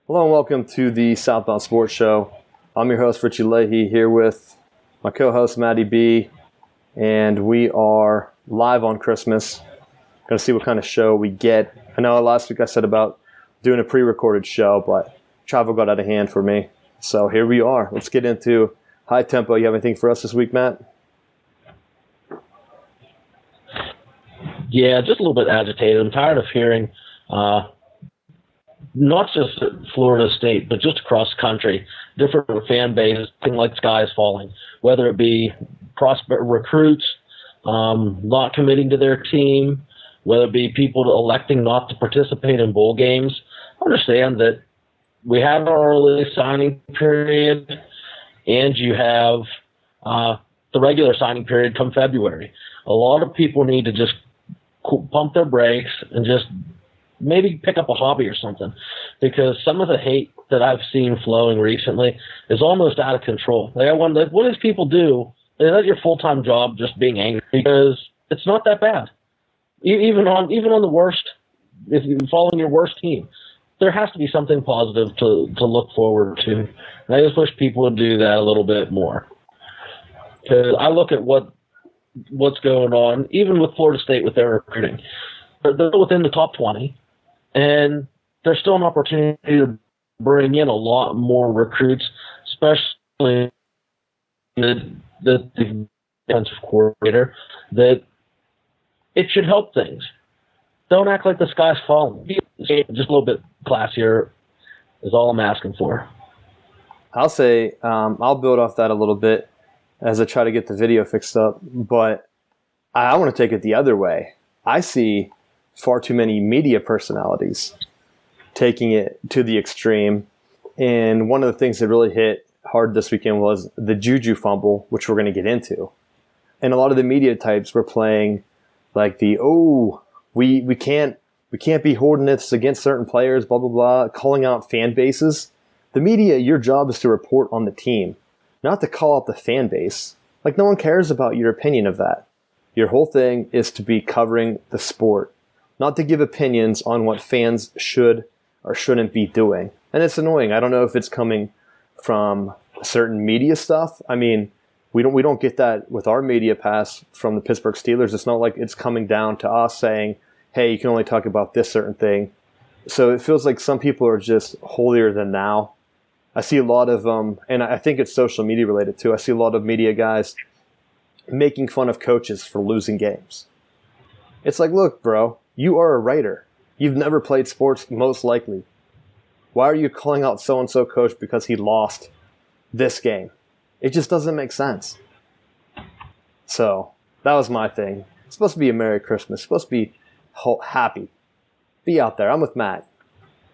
Hello and welcome to the Southbound Sports Show. I'm your host, Richie Leahy, here with my co-host, Maddie B. And we are live on Christmas. Going to see what kind of show we get. I know last week I said about doing a pre-recorded show, but travel got out of hand for me. So here we are. Let's get into high tempo. You have anything for us this week, Matt? Yeah, just a little bit agitated. I'm tired of hearing not just at Florida State, but just across the country, different fan bases, things like sky is falling, whether it be prospect recruits not committing to their team, whether it be people electing not to participate in bowl games. I understand that we have our early signing period, and you have the regular signing period come February. A lot of people need to just pump their brakes and just maybe pick up a hobby or something, because some of the hate that I've seen flowing recently is almost out of control. Like, I wonder, what does people do? Is that your full-time job, just being angry? Because it's not that bad. Even on the worst, if you're following your worst team, there has to be something positive to look forward to. And I just wish people would do that a little bit more. Because I look at what's going on, even with Florida State with their recruiting. They're within the top 20. And there's still an opportunity to bring in a lot more recruits, especially the defensive coordinator, that it should help things. Don't act like the sky's falling. Just a little bit classier is all I'm asking for. I'll say I'll build off that a little bit as I try to get the video fixed up, but I want to take it the other way. I see far too many media personalities taking it to the extreme. And one of the things that really hit hard this weekend was the Juju fumble, which we're going to get into. And a lot of the media types were playing like we can't be holding this against certain players, blah, blah, blah, calling out fan bases. The media, your job is to report on the team, not to call out the fan base. Like, no one cares about your opinion of that. Your whole thing is to be covering the sport, not to give opinions on what fans should or shouldn't be doing. And it's annoying. I don't know if it's coming from certain media stuff. I mean, we don't get that with our media pass from the Pittsburgh Steelers. It's not like it's coming down to us saying, hey, you can only talk about this certain thing. So it feels like some people are just holier than thou. I see a lot of, and I think it's social media related too. I see a lot of media guys making fun of coaches for losing games. It's like, look, bro, you are a writer. You've never played sports, most likely. Why are you calling out so-and-so coach because he lost this game? It just doesn't make sense. So that was my thing. It's supposed to be a Merry Christmas. It's supposed to be happy. Be out there. I'm with Matt.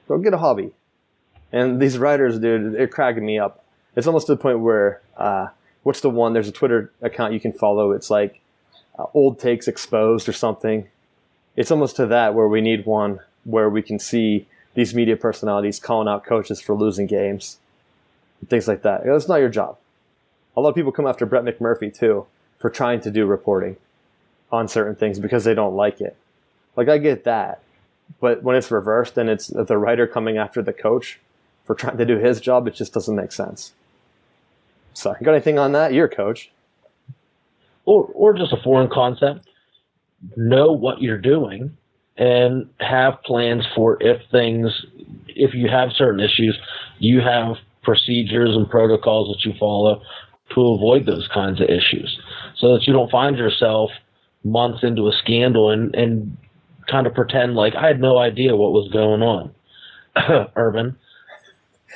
Go get a hobby. And these writers, dude, they're cracking me up. It's almost to the point where, what's the one? There's a Twitter account you can follow. It's like Old Takes Exposed or something. It's almost to that where we need one where we can see these media personalities calling out coaches for losing games and things like that. It's not your job. A lot of people come after Brett McMurphy too for trying to do reporting on certain things because they don't like it. Like, I get that. But when it's reversed and it's the writer coming after the coach for trying to do his job, it just doesn't make sense. So, you got anything on that? You're a coach. Or just a foreign concept. Know what you're doing and have plans for if you have certain issues, you have procedures and protocols that you follow to avoid those kinds of issues, so that you don't find yourself months into a scandal and kind of pretend like I had no idea what was going on. Urban.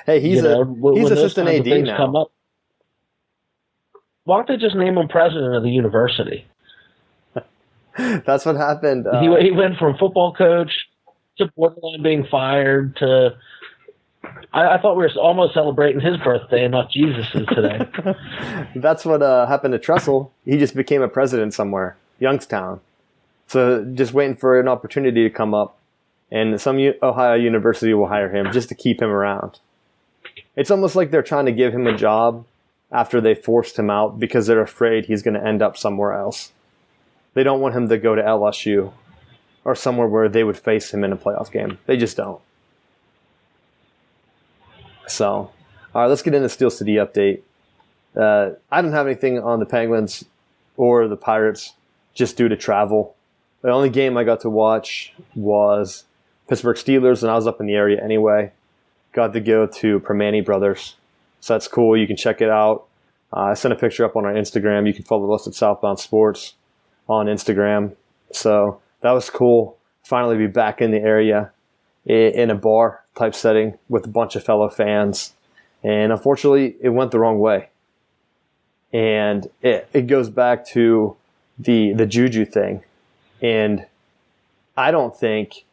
Hey, he's assistant AD now. Come up, why don't they just name him president of the university? That's what happened. He went from football coach to borderline being fired to. I thought we were almost celebrating his birthday and not Jesus's today. That's what happened to Tressel. He just became a president somewhere, Youngstown. So just waiting for an opportunity to come up, and some Ohio university will hire him just to keep him around. It's almost like they're trying to give him a job after they forced him out because they're afraid he's going to end up somewhere else. They don't want him to go to LSU or somewhere where they would face him in a playoff game. They just don't. So, all right, let's get into Steel City update. I didn't have anything on the Penguins or the Pirates just due to travel. The only game I got to watch was Pittsburgh Steelers, and I was up in the area anyway. Got to go to Permane Brothers. So that's cool. You can check it out. I sent a picture up on our Instagram. You can follow us at Southbound Sports on Instagram. So that was cool. Finally be back in the area in a bar type setting with a bunch of fellow fans. And unfortunately, it went the wrong way. And it goes back to the Juju thing. And I don't think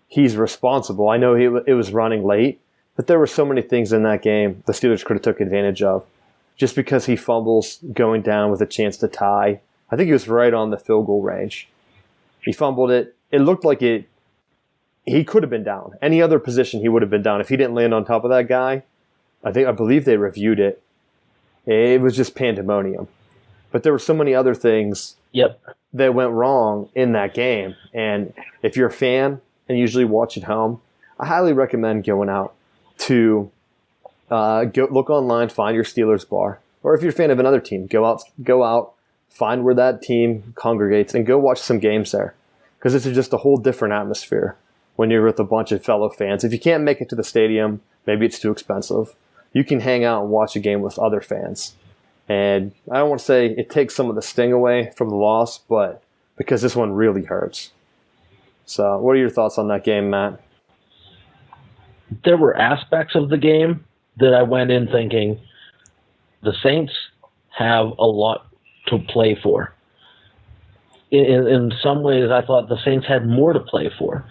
he's responsible. I know it was running late, but there were so many things in that game the Steelers could have took advantage of. Just because he fumbles going down with a chance to tie. I think he was right on the field goal range. He fumbled it. It looked like he could have been down. Any other position he would have been down. If he didn't land on top of that guy, I believe they reviewed it. It was just pandemonium. But there were so many other things that went wrong in that game. And if you're a fan and usually watch at home, I highly recommend going out to go look online, find your Steelers bar. Or if you're a fan of another team, go out, find where that team congregates, and go watch some games there. Because it's just a whole different atmosphere when you're with a bunch of fellow fans. If you can't make it to the stadium, maybe it's too expensive, you can hang out and watch a game with other fans. And I don't want to say it takes some of the sting away from the loss, but because this one really hurts. So what are your thoughts on that game, Matt? There were aspects of the game that I went in thinking the Saints have a lot to play for. In some ways, I thought the Saints had more to play for.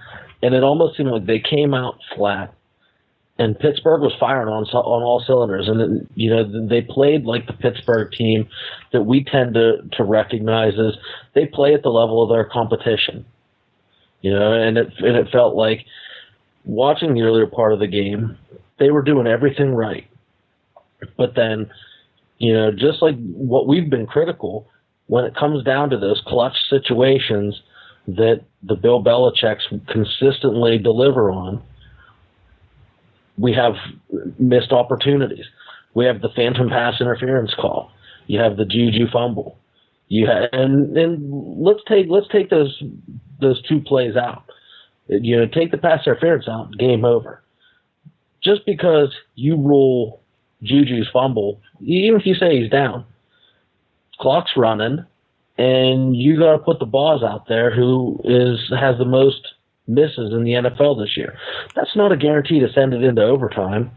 And it almost seemed like they came out flat. And Pittsburgh was firing on all cylinders. And, they played like the Pittsburgh team that we tend to recognize as they play at the level of their competition. And it felt like watching the earlier part of the game, they were doing everything right. But then, just like what we've been critical, when it comes down to those clutch situations that the Bill Belichick's consistently deliver on, we have missed opportunities. We have the phantom pass interference call. You have the Juju fumble. And let's take those two plays out. Take the pass interference out, game over. Just because you rule Juju's fumble, even if you say he's down, clock's running, and you got to put the Boz out there who has the most misses in the NFL this year. That's not a guarantee to send it into overtime.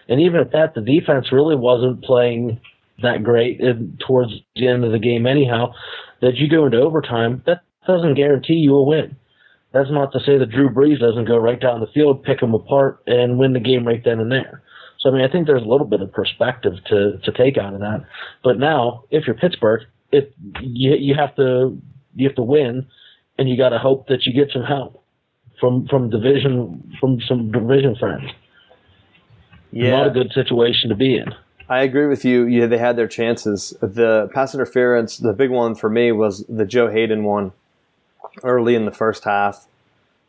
And even at that, the defense really wasn't playing that great towards the end of the game anyhow. That you go into overtime, that doesn't guarantee you a win. That's not to say that Drew Brees doesn't go right down the field, pick them apart, and win the game right then and there. So, I think there's a little bit of perspective to take out of that. But now, if you're Pittsburgh, you have to win, and you got to hope that you get some help from some division friends. Yeah. Not a good situation to be in. I agree with you. Yeah, they had their chances. The pass interference, the big one for me was the Joe Hayden one early in the first half,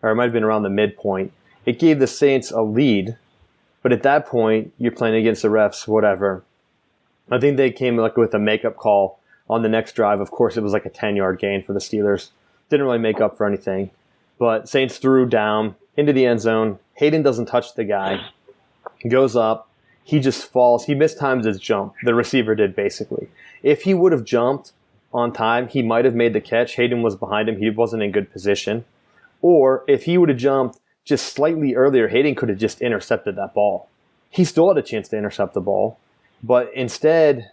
or it might have been around the midpoint. It gave the Saints a lead, but at that point, you're playing against the refs, whatever. I think they came with a makeup call on the next drive. Of course, it was like a 10-yard gain for the Steelers. Didn't really make up for anything. But Saints threw down into the end zone. Hayden doesn't touch the guy. He goes up. He just falls. He mistimes his jump. The receiver did, basically. If he would have jumped on time, he might have made the catch. Hayden was behind him. He wasn't in good position. Or if he would have jumped just slightly earlier, Hayden could have just intercepted that ball. He still had a chance to intercept the ball. But instead,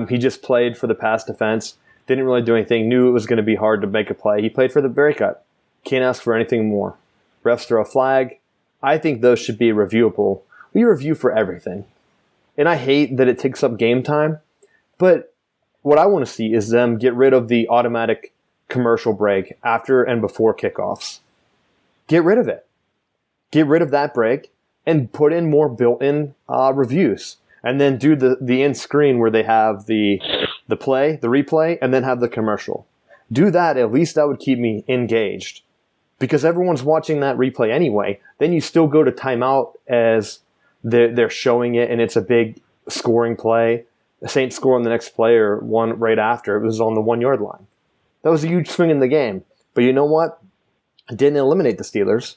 he just played for the pass defense. Didn't really do anything. Knew it was going to be hard to make a play. He played for the breakup. Can't ask for anything more. Refs throw a flag. I think those should be reviewable. We review for everything. And I hate that it takes up game time. But what I want to see is them get rid of the automatic commercial break after and before kickoffs. Get rid of it. Get rid of that break and put in more built-in reviews. And then do the end screen where they have the replay, and then have the commercial. Do that. At least that would keep me engaged. Because everyone's watching that replay anyway. Then you still go to timeout as they're showing it, and it's a big scoring play. The Saints score on the next play or one right after. It was on the 1 yard line. That was a huge swing in the game. But you know what? It didn't eliminate the Steelers.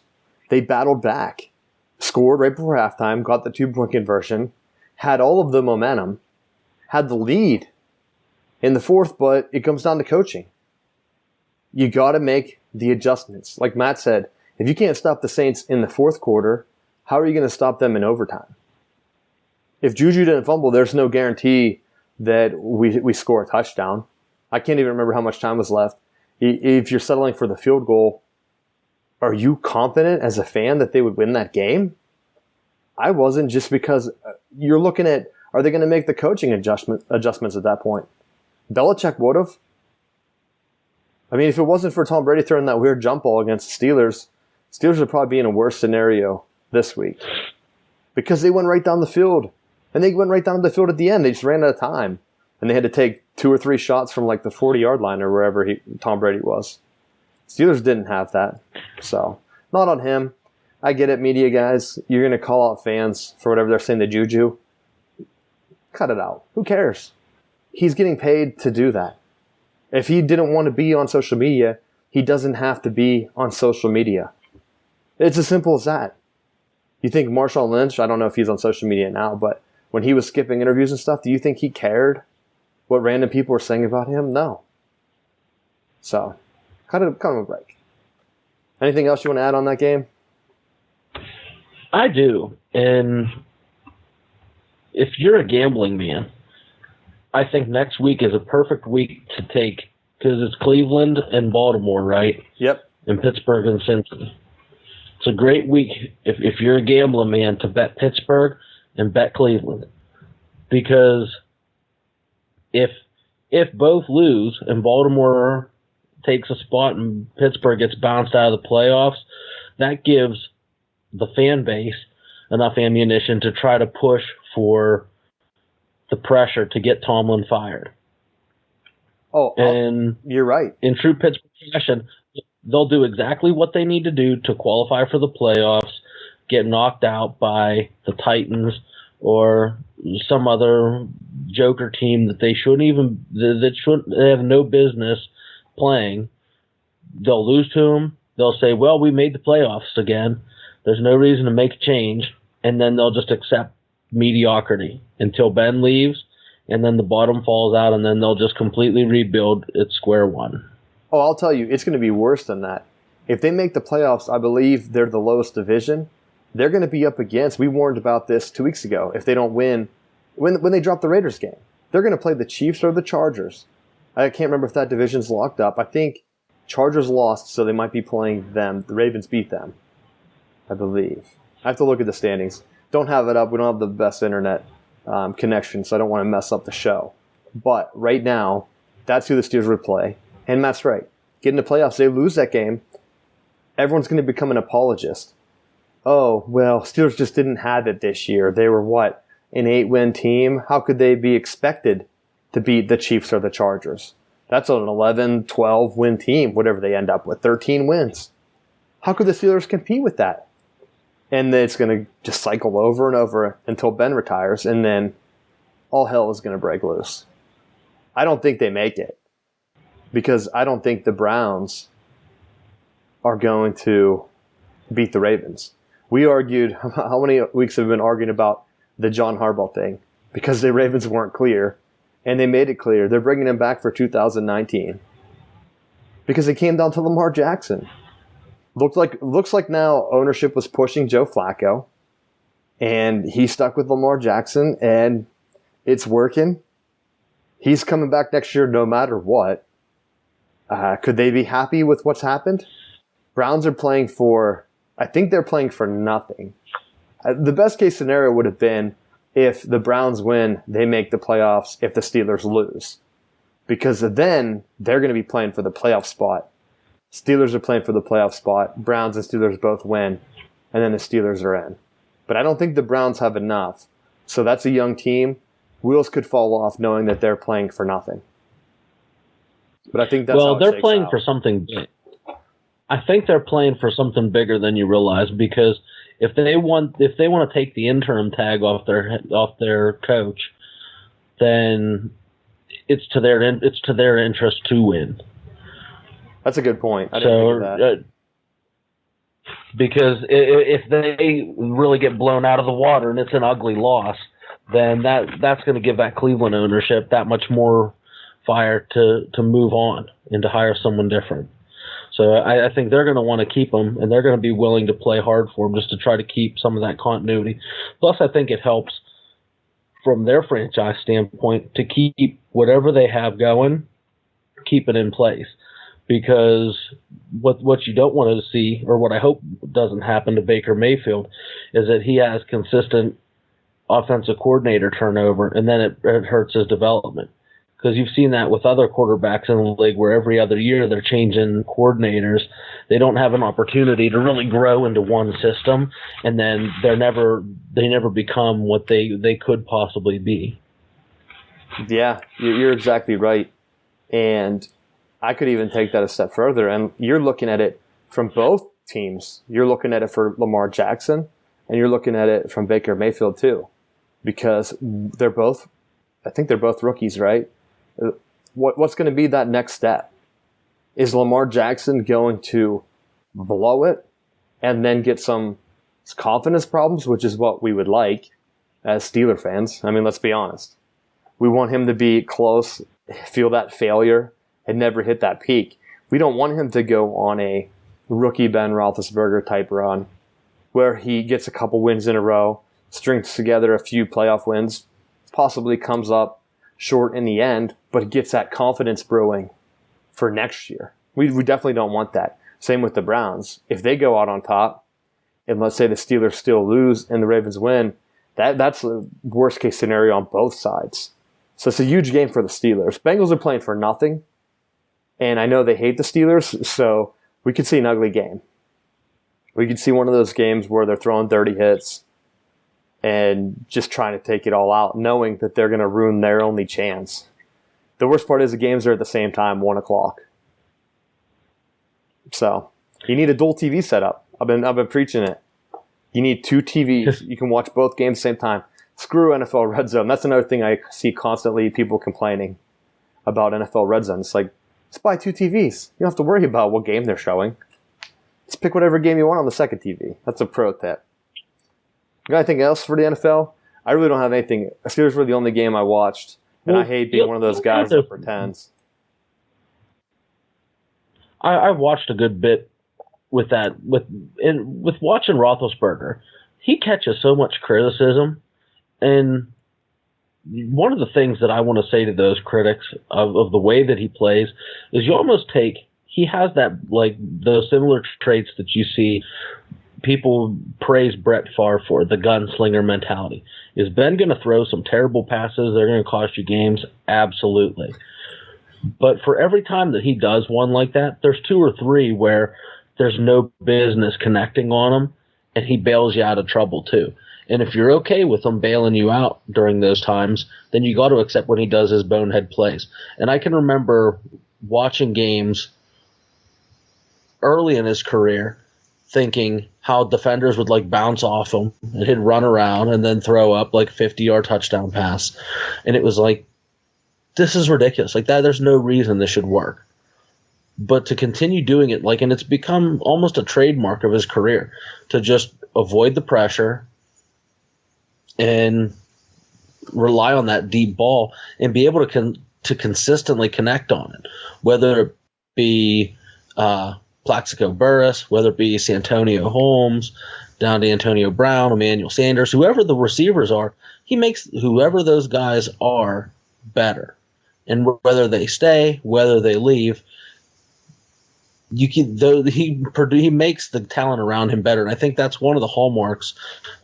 They battled back, scored right before halftime, got the 2-point conversion, had all of the momentum, had the lead in the fourth, but it comes down to coaching. You got to make the adjustments. Like Matt said, if you can't stop the Saints in the fourth quarter, how are you going to stop them in overtime? If Juju didn't fumble, there's no guarantee that we score a touchdown. I can't even remember how much time was left. If you're settling for the field goal, are you confident as a fan that they would win that game? I wasn't, just because you're looking at, are they going to make the coaching adjustments at that point? Belichick would have. I mean, if it wasn't for Tom Brady throwing that weird jump ball against the Steelers would probably be in a worse scenario this week, because they went right down the field. And they went right down the field at the end. They just ran out of time. And they had to take 2 or 3 shots from like the 40-yard line or wherever Tom Brady was. Steelers didn't have that. So, not on him. I get it, media guys. You're going to call out fans for whatever they're saying to Juju. Cut it out. Who cares? He's getting paid to do that. If he didn't want to be on social media, he doesn't have to be on social media. It's as simple as that. You think Marshawn Lynch, I don't know if he's on social media now, but when he was skipping interviews and stuff, do you think he cared what random people were saying about him? No. So, kind of a break. Anything else you want to add on that game? I do. And if you're a gambling man, I think next week is a perfect week to take, because it's Cleveland and Baltimore, right? Yep. And Pittsburgh and Cincinnati. It's a great week if you're a gambling man to bet Pittsburgh and bet Cleveland, because if both lose and Baltimore takes a spot and Pittsburgh gets bounced out of the playoffs, that gives the fan base enough ammunition to try to push for the pressure to get Tomlin fired. And you're right. In true Pittsburgh fashion, they'll do exactly what they need to do to qualify for the playoffs, get knocked out by the Titans or some other joker team that they they have no business playing. They'll lose to them. They'll say, well, we made the playoffs again. There's no reason to make a change. And then they'll just accept mediocrity until Ben leaves, and then the bottom falls out, and then they'll just completely rebuild at square one. Oh, I'll tell you, it's going to be worse than that. If they make the playoffs, I believe they're the lowest division. They're going to be up against, we warned about this 2 weeks ago, if they don't win, when they drop the Raiders game, they're going to play the Chiefs or the Chargers. I can't remember if that division's locked up. I think Chargers lost, so they might be playing them. The Ravens beat them, I believe. I have to look at the standings. Don't have it up. We don't have the best internet connection, so I don't want to mess up the show. But right now, that's who the Steelers would play. And Matt's right. Get in the playoffs, they lose that game, everyone's going to become an apologist. Oh, well, Steelers just didn't have it this year. They were what? An 8-win team? How could they be expected to beat the Chiefs or the Chargers? That's an 11, 12-win team, whatever they end up with, 13 wins. How could the Steelers compete with that? And then it's going to just cycle over and over until Ben retires, and then all hell is going to break loose. I don't think they make it, because I don't think the Browns are going to beat the Ravens. We argued, how many weeks have we been arguing about the John Harbaugh thing? Because the Ravens weren't clear, and they made it clear. They're bringing him back for 2019. Because it came down to Lamar Jackson. Looks like now ownership was pushing Joe Flacco, and he stuck with Lamar Jackson, and it's working. He's coming back next year no matter what. Could they be happy with what's happened? Browns are playing for, I think they're playing for nothing. The best case scenario would have been if the Browns win, they make the playoffs if the Steelers lose. Because then they're going to be playing for the playoff spot. Steelers are playing for the playoff spot. Browns and Steelers both win, and then the Steelers are in. But I don't think the Browns have enough. So that's a young team. Wheels could fall off knowing that they're playing for nothing. But I think that's how they're playing out. for something big. I think they're playing for something bigger than you realize, because If they want to take the interim tag off their coach, then it's to their interest to win. That's a good point. I didn't think of that. Because if they really get blown out of the water and it's an ugly loss, then that's going to give that Cleveland ownership that much more fire to move on and to hire someone different. So I think they're going to want to keep him, and they're going to be willing to play hard for him just to try to keep some of that continuity. Plus, I think it helps from their franchise standpoint to keep whatever they have going, keep it in place. Because what you don't want to see, or what I hope doesn't happen to Baker Mayfield, is that he has consistent offensive coordinator turnover, and then it hurts his development. Because you've seen that with other quarterbacks in the league where every other year they're changing coordinators. They don't have an opportunity to really grow into one system, and then they never become what they could possibly be. Yeah, you're exactly right. And I could even take that a step further. And you're looking at it from both teams. You're looking at it for Lamar Jackson, and you're looking at it from Baker Mayfield too. Because I think they're both rookies, right? What's going to be that next step? Is Lamar Jackson going to blow it and then get some confidence problems, which is what we would like as Steeler fans? I mean, let's be honest. We want him to be close, feel that failure, and never hit that peak. We don't want him to go on a rookie Ben Roethlisberger type run where he gets a couple wins in a row, strings together a few playoff wins, possibly comes up short in the end, but gets that confidence brewing for next year. We definitely don't want that. Same with the Browns. If they go out on top, and let's say the Steelers still lose and the Ravens win, that's the worst case scenario on both sides. So it's a huge game for the Steelers. Bengals are playing for nothing, and I know they hate the Steelers, so we could see an ugly game. We could see one of those games where they're throwing 30 hits and just trying to take it all out, knowing that they're going to ruin their only chance. The worst part is the games are at the same time, 1 o'clock. So you need a dual TV setup. I've been preaching it. You need 2 TVs. You can watch both games at the same time. Screw NFL Red Zone. That's another thing I see constantly, people complaining about NFL Red Zone. It's like, just buy 2 TVs. You don't have to worry about what game they're showing. Just pick whatever game you want on the second TV. That's a pro tip. You got anything else for the NFL? I really don't have anything. Steelers were the only game I watched, and I hate being one of those guys that pretends. I watched a good bit with that. With watching Roethlisberger, he catches so much criticism, and one of the things that I want to say to those critics of the way that he plays is you almost take. He has that, like, those similar traits that you see people praise Brett Favre for, the gunslinger mentality. Is Ben going to throw some terrible passes? They're going to cost you games? Absolutely. But for every time that he does one like that, there's 2 or 3 where there's no business connecting on him, and he bails you out of trouble too. And if you're okay with him bailing you out during those times, then you got to accept when he does his bonehead plays. And I can remember watching games early in his career thinking how defenders would like bounce off him and he'd run around and then throw up like a 50-yard touchdown pass. And it was like, this is ridiculous. Like that, there's no reason this should work. But to continue doing it, like, and it's become almost a trademark of his career to just avoid the pressure and rely on that deep ball and be able to consistently connect on it, whether it be Plaxico Burress, whether it be Santonio Holmes, down to Antonio Brown, Emmanuel Sanders, whoever the receivers are, he makes whoever those guys are better. And whether they stay, whether they leave, he makes the talent around him better. And I think that's one of the hallmarks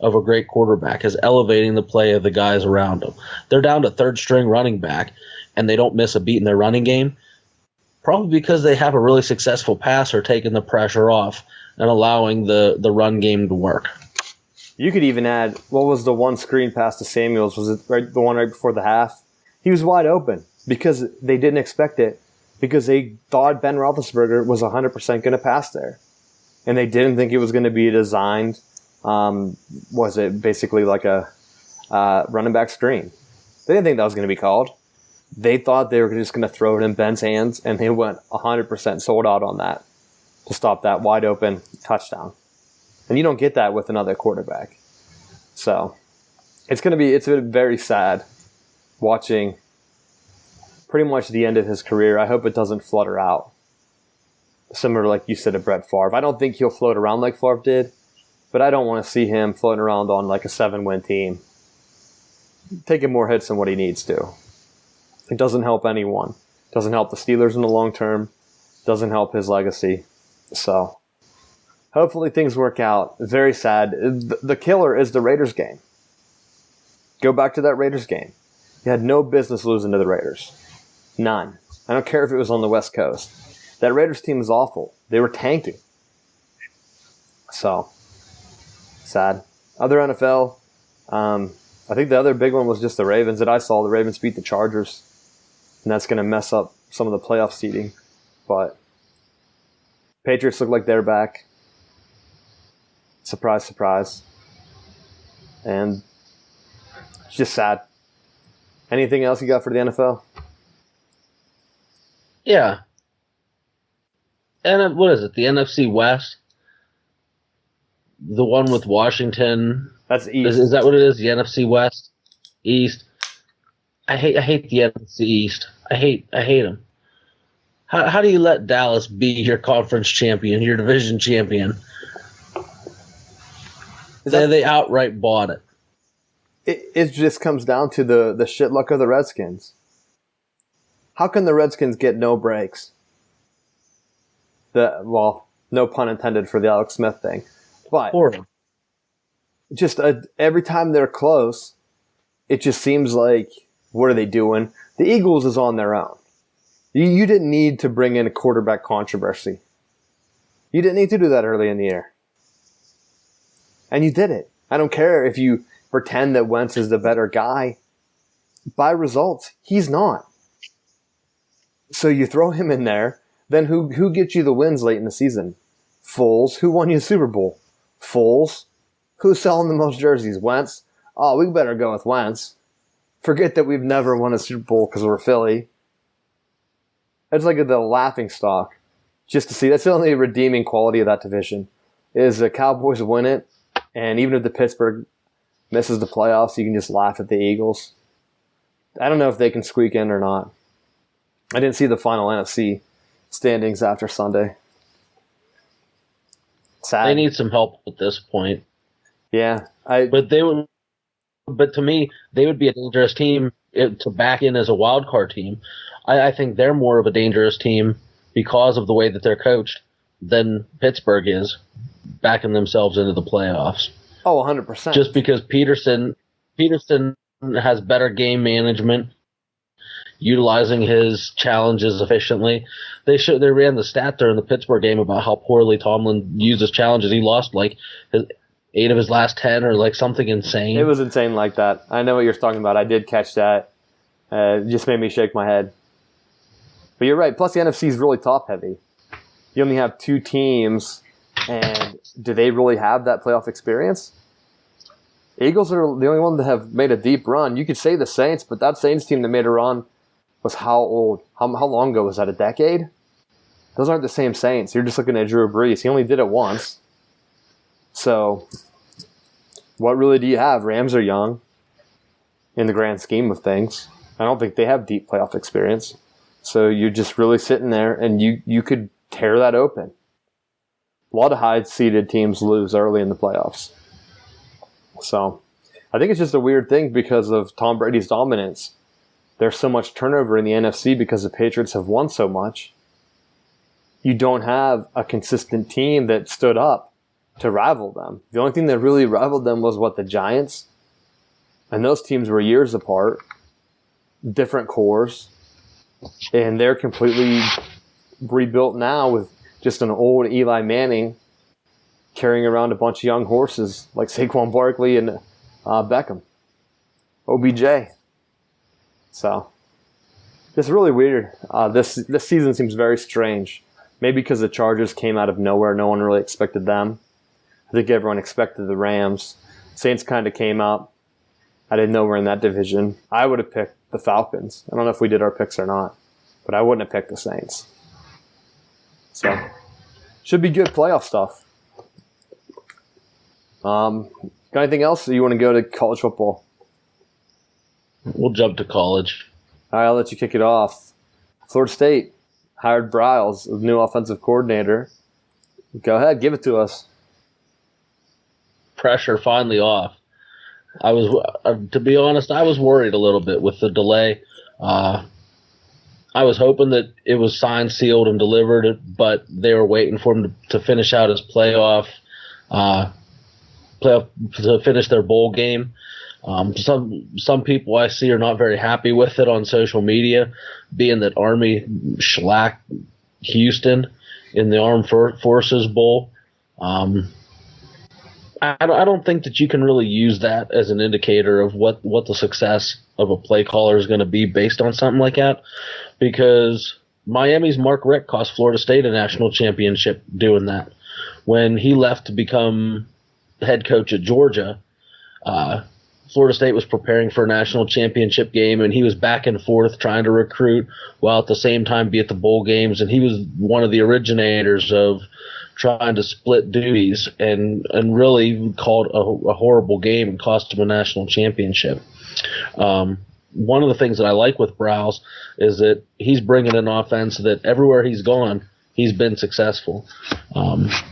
of a great quarterback, is elevating the play of the guys around him. They're down to third string running back, and they don't miss a beat in their running game. Probably because they have a really successful passer taking the pressure off and allowing the run game to work. You could even add, what was the one screen pass to Samuels? Was it the one right before the half? He was wide open because they didn't expect it, because they thought Ben Roethlisberger was 100% going to pass there. And they didn't think it was going to be designed was it basically like a running back screen. They didn't think that was going to be called. They thought they were just going to throw it in Ben's hands, and they went 100% sold out on that to stop that wide open touchdown. And you don't get that with another quarterback. So it's very sad watching pretty much the end of his career. I hope it doesn't flutter out. Similar, like you said, to Brett Favre. I don't think he'll float around like Favre did, but I don't want to see him floating around on like a 7-win team, taking more hits than what he needs to. It doesn't help anyone. It doesn't help the Steelers in the long term. It doesn't help his legacy. So hopefully things work out. Very sad. The killer is the Raiders game. Go back to that Raiders game. You had no business losing to the Raiders. None. I don't care if it was on the West Coast. That Raiders team is awful. They were tanking. So, sad. Other NFL, I think the other big one was just the Ravens that I saw. The Ravens beat the Chargers, and that's going to mess up some of the playoff seeding. But Patriots look like they're back. Surprise, surprise. And it's just sad. Anything else you got for the NFL? Yeah. And what is it? The NFC West? The one with Washington? That's East. Is that what it is? The NFC West? East? I hate the NFC East. I hate them. How do you let Dallas be your conference champion, your division champion? They outright bought it. It just comes down to the shit luck of the Redskins. How can the Redskins get no breaks? No pun intended for the Alex Smith thing. But just every time they're close, it just seems like, what are they doing? The Eagles is on their own. You didn't need to bring in a quarterback controversy. You didn't need to do that early in the year. And you did it. I don't care if you pretend that Wentz is the better guy. By results, he's not. So you throw him in there, then who gets you the wins late in the season? Foles. Who won you the Super Bowl? Foles. Who's selling the most jerseys? Wentz. Oh, we better go with Wentz. Forget that we've never won a Super Bowl because we're Philly. It's like the laughing stock. Just to see, that's the only redeeming quality of that division, is the Cowboys win it, and even if the Pittsburgh misses the playoffs, you can just laugh at the Eagles. I don't know if they can squeak in or not. I didn't see the final NFC standings after Sunday. Sad. They need some help at this point. Yeah. But to me, they would be a dangerous team to back in as a wild card team. I think they're more of a dangerous team because of the way that they're coached than Pittsburgh is backing themselves into the playoffs. Oh, 100%. Just because Peterson has better game management, utilizing his challenges efficiently. They ran the stat there in the Pittsburgh game about how poorly Tomlin used his challenges. He lost 8 of his last 10 or something insane. It was insane like that. I know what you're talking about. I did catch that. It just made me shake my head. But you're right. Plus, the NFC is really top-heavy. You only have 2 teams, and do they really have that playoff experience? Eagles are the only one that have made a deep run. You could say the Saints, but that Saints team that made a run was how old? How long ago was that? A decade? Those aren't the same Saints. You're just looking at Drew Brees. He only did it once. So, what really do you have? Rams are young in the grand scheme of things. I don't think they have deep playoff experience. So you're just really sitting there, and you could tear that open. A lot of high-seeded teams lose early in the playoffs. So I think it's just a weird thing because of Tom Brady's dominance. There's so much turnover in the NFC because the Patriots have won so much. You don't have a consistent team that stood up to rival them. The only thing that really rivaled them was the Giants. And those teams were years apart, different cores. And they're completely rebuilt now with just an old Eli Manning carrying around a bunch of young horses like Saquon Barkley and Beckham, OBJ. So, it's really weird. This season seems very strange. Maybe because the Chargers came out of nowhere. No one really expected them. I think everyone expected the Rams. Saints kind of came up. I didn't know we're in that division. I would have picked the Falcons. I don't know if we did our picks or not, but I wouldn't have picked the Saints. So, should be good playoff stuff. Got anything else, or you want to go to college football? We'll jump to college. All right, I'll let you kick it off. Florida State hired Briles, the new offensive coordinator. Go ahead, give it to us. Pressure finally off. I was, to be honest, I was worried a little bit with the delay. I was hoping that it was signed, sealed, and delivered, but they were waiting for him to finish out his playoff to finish their bowl game. Some people I see are not very happy with it on social media, being that Army shellacked Houston in the Armed Forces Bowl. I don't think that you can really use that as an indicator of what the success of a play caller is going to be based on something like that, because Miami's Mark Richt cost Florida State a national championship doing that. When he left to become head coach at Georgia, Florida State was preparing for a national championship game, and he was back and forth trying to recruit while at the same time be at the bowl games, and he was one of the originators of trying to split duties and really called a horrible game and cost him a national championship. One of the things that I like with Briles is that he's bringing an offense that everywhere he's gone, he's been successful.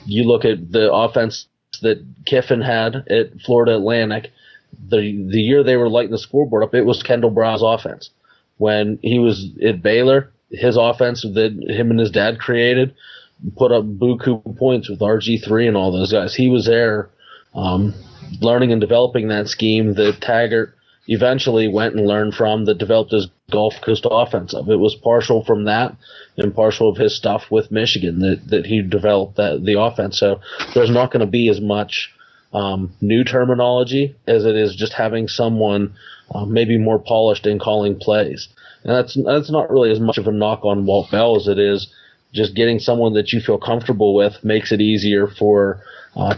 You look at the offense that Kiffin had at Florida Atlantic, the year they were lighting the scoreboard up, it was Kendall Briles' offense. When he was at Baylor, his offense that him and his dad created put up buku points with RG3 and all those guys. He was there learning and developing that scheme that Taggart eventually went and learned from, that developed his Gulf Coast offensive. It was partial from that and partial of his stuff with Michigan that he developed the offense. So there's not going to be as much new terminology as it is just having someone maybe more polished in calling plays. And that's not really as much of a knock on Walt Bell as it is just getting someone that you feel comfortable with makes it easier for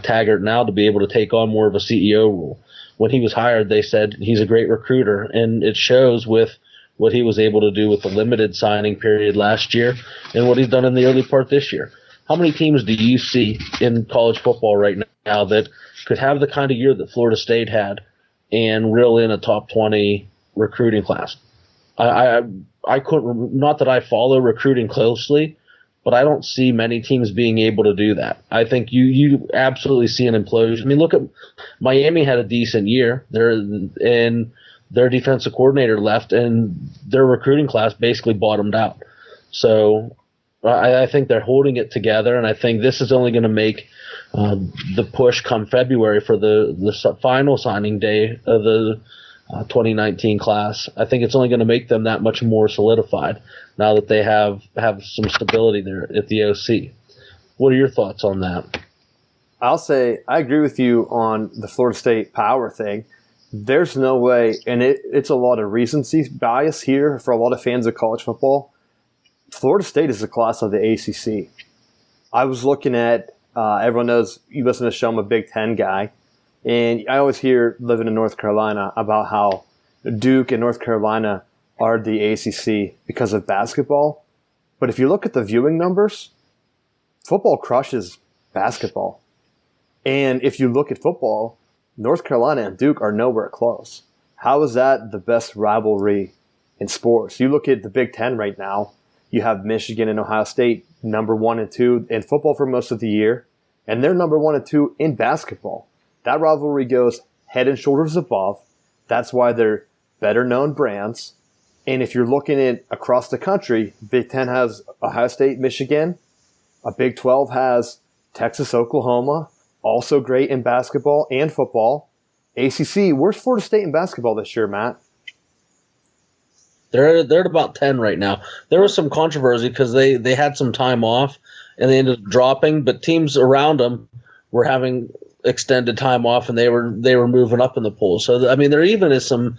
Taggart now to be able to take on more of a CEO role. When he was hired, they said he's a great recruiter, and it shows with what he was able to do with the limited signing period last year and what he's done in the early part this year. How many teams do you see in college football right now that could have the kind of year that Florida State had and reel in a top 20 recruiting class? I couldn't, not that I follow recruiting closely, but I don't see many teams being able to do that. I think you absolutely see an implosion. I mean, look at Miami had a decent year. Their defensive coordinator left, and their recruiting class basically bottomed out. So I think they're holding it together, and I think this is only going to make the push come February for the final signing day of the 2019 class. I think it's only going to make them that much more solidified now that they have some stability there at the OC. What are your thoughts on that? I'll say I agree with you on the Florida State power thing. There's no way, and it's a lot of recency bias here for a lot of fans of college football. Florida State is the class of the ACC. I was looking at, everyone knows, you listen to the show, I'm a Big Ten guy, and I always hear, living in North Carolina, about how Duke and North Carolina are the ACC because of basketball. But if you look at the viewing numbers, football crushes basketball. And if you look at football, North Carolina and Duke are nowhere close. How is that the best rivalry in sports? You look at the Big Ten right now, you have Michigan and Ohio State number 1 and 2 in football for most of the year, and they're number 1 and 2 in basketball. That rivalry goes head and shoulders above. That's why they're better known brands. And if you're looking at across the country, Big Ten has Ohio State, Michigan. A Big 12 has Texas, Oklahoma, also great in basketball and football. ACC, where's Florida State in basketball this year, Matt? They're at about 10 right now. There was some controversy because they had some time off and they ended up dropping, but teams around them were having extended time off and they were moving up in the polls. So I mean, there even is some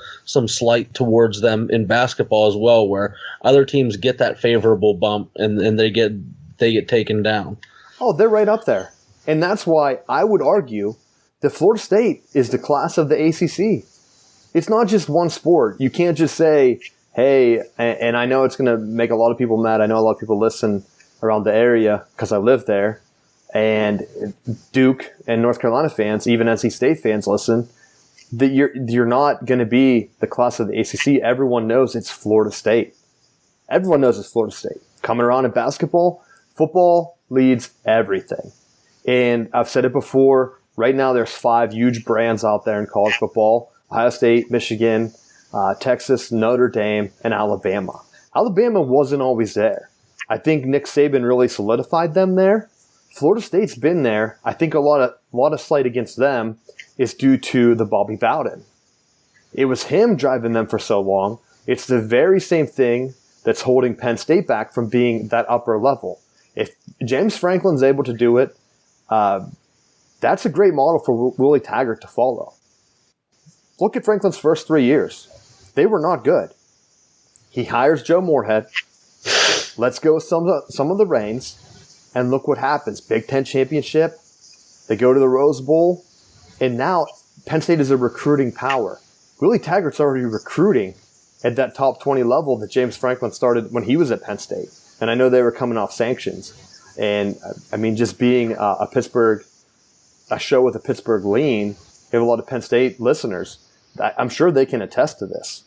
slight towards them in basketball as well, where other teams get that favorable bump and they get taken down. Oh, they're right up there. And that's why I would argue that Florida State is the class of the ACC. It's not just one sport. You can't just say, hey, and I know it's going to make a lot of people mad. I know a lot of people listen around the area because I live there. And Duke and North Carolina fans, even NC State fans, listen. That you're not going to be the class of the ACC. Everyone knows it's Florida State. Everyone knows it's Florida State. Coming around in basketball, football leads everything. And I've said it before. Right now, there's 5 huge brands out there in college football: Ohio State, Michigan, Texas, Notre Dame, and Alabama. Alabama wasn't always there. I think Nick Saban really solidified them there. Florida State's been there. I think a lot of slight against them is due to the Bobby Bowden. It was him driving them for so long. It's the very same thing that's holding Penn State back from being that upper level. If James Franklin's able to do it, that's a great model for Willie Taggart to follow. Look at Franklin's first 3 years. They were not good. He hires Joe Moorhead. Let's go with some of the reins. And look what happens. Big Ten championship. They go to the Rose Bowl. And now Penn State is a recruiting power. Willie Taggart's already recruiting at that top 20 level that James Franklin started when he was at Penn State. And I know they were coming off sanctions. And, I mean, just being a show with a Pittsburgh lean, we have a lot of Penn State listeners. I'm sure they can attest to this.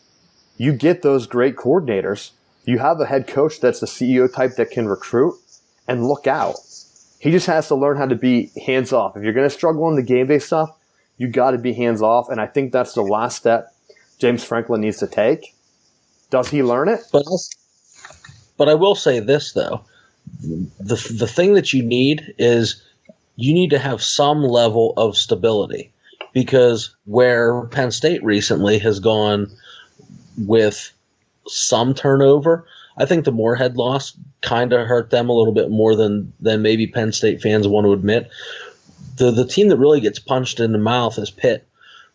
You get those great coordinators. You have a head coach that's the CEO type that can recruit, and look out. He just has to learn how to be hands-off. If you're going to struggle in the game-based stuff, you got to be hands-off, and I think that's the last step James Franklin needs to take. Does he learn it? But I will say this, though. The thing that you need is you need to have some level of stability, because where Penn State recently has gone with some turnover, I think the Moorhead loss kind of hurt them a little bit more than maybe Penn State fans want to admit. The team that really gets punched in the mouth is Pitt,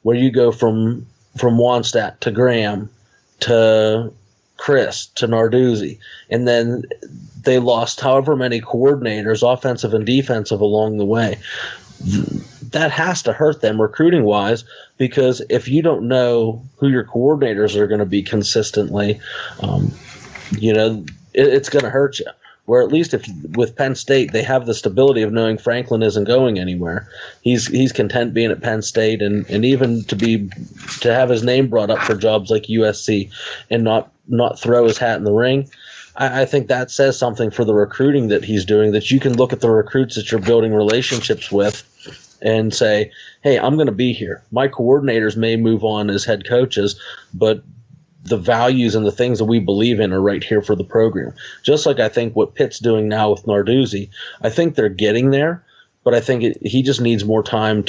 where you go from Wannstedt to Graham to Chris to Narduzzi, and then they lost however many coordinators, offensive and defensive, along the way. That has to hurt them recruiting-wise, because if you don't know who your coordinators are going to be consistently, it's going to hurt you. Where at least with Penn State, they have the stability of knowing Franklin isn't going anywhere. He's content being at Penn State, and even to have his name brought up for jobs like USC and not throw his hat in the ring. I think that says something for the recruiting that he's doing, that you can look at the recruits that you're building relationships with and say, hey, I'm going to be here. My coordinators may move on as head coaches, but the values and the things that we believe in are right here for the program. Just like I think what Pitt's doing now with Narduzzi, I think they're getting there, but I think he just needs more time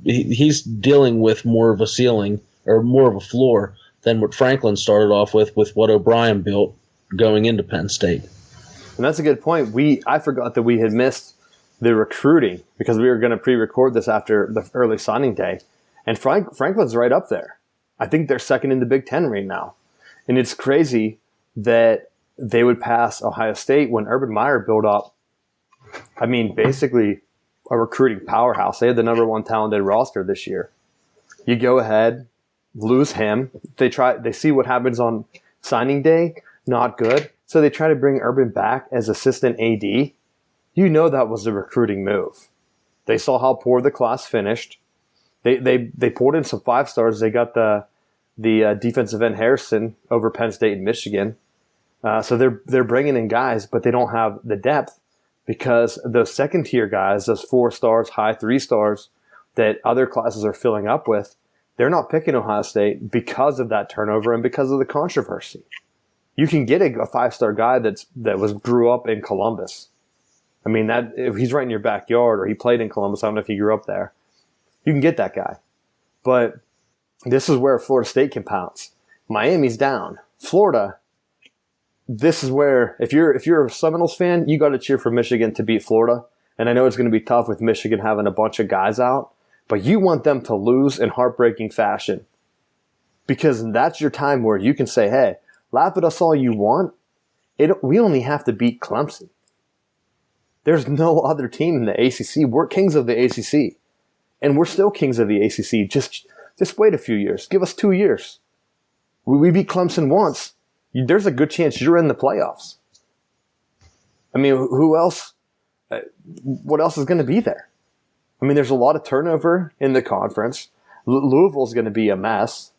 he's dealing with more of a ceiling or more of a floor than what Franklin started off with what O'Brien built going into Penn State. And that's a good point. I forgot that we had missed the recruiting because we were going to pre-record this after the early signing day. And Franklin's right up there. I think they're second in the Big Ten right now. And it's crazy that they would pass Ohio State when Urban Meyer built up, basically a recruiting powerhouse. They had the number 1 talented roster this year. You go ahead, lose him. They see what happens on signing day, not good. So they try to bring Urban back as assistant AD. You know that was the recruiting move. They saw how poor the class finished. They poured in some 5-stars. They got the defensive end Harrison over Penn State and Michigan. So they're bringing in guys, but they don't have the depth because those second-tier guys, those 4-stars, high 3-stars that other classes are filling up with, they're not picking Ohio State because of that turnover and because of the controversy. You can get a 5-star guy that grew up in Columbus. If he's right in your backyard or he played in Columbus, I don't know if he grew up there. You can get that guy. But this is where Florida State can pounce. Miami's down. Florida, this is where, if you're a Seminoles fan, you got to cheer for Michigan to beat Florida. And I know it's going to be tough with Michigan having a bunch of guys out, but you want them to lose in heartbreaking fashion. Because that's your time where you can say, hey, laugh at us all you want. We only have to beat Clemson. There's no other team in the ACC. We're kings of the ACC, and we're still kings of the ACC. Just wait a few years. Give us 2 years. We beat Clemson once. There's a good chance you're in the playoffs. I mean, who else? What else is going to be there? I mean, there's a lot of turnover in the conference. Louisville's going to be a mess.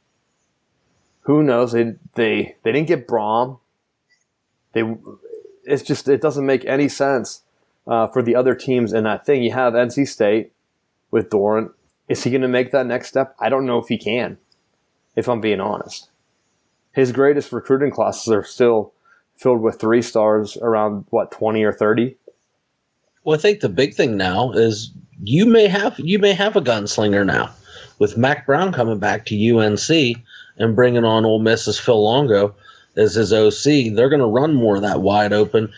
Who knows? They didn't get Braum. It doesn't make any sense for the other teams in that thing. You have NC State with Doran. Is he going to make that next step? I don't know if he can, if I'm being honest. His greatest recruiting classes are still filled with 3 stars around, 20 or 30? Well, I think the big thing now is you may have a gunslinger now. With Mac Brown coming back to UNC and bringing on Ole Miss's Phil Longo as his OC, they're going to run more of that wide open,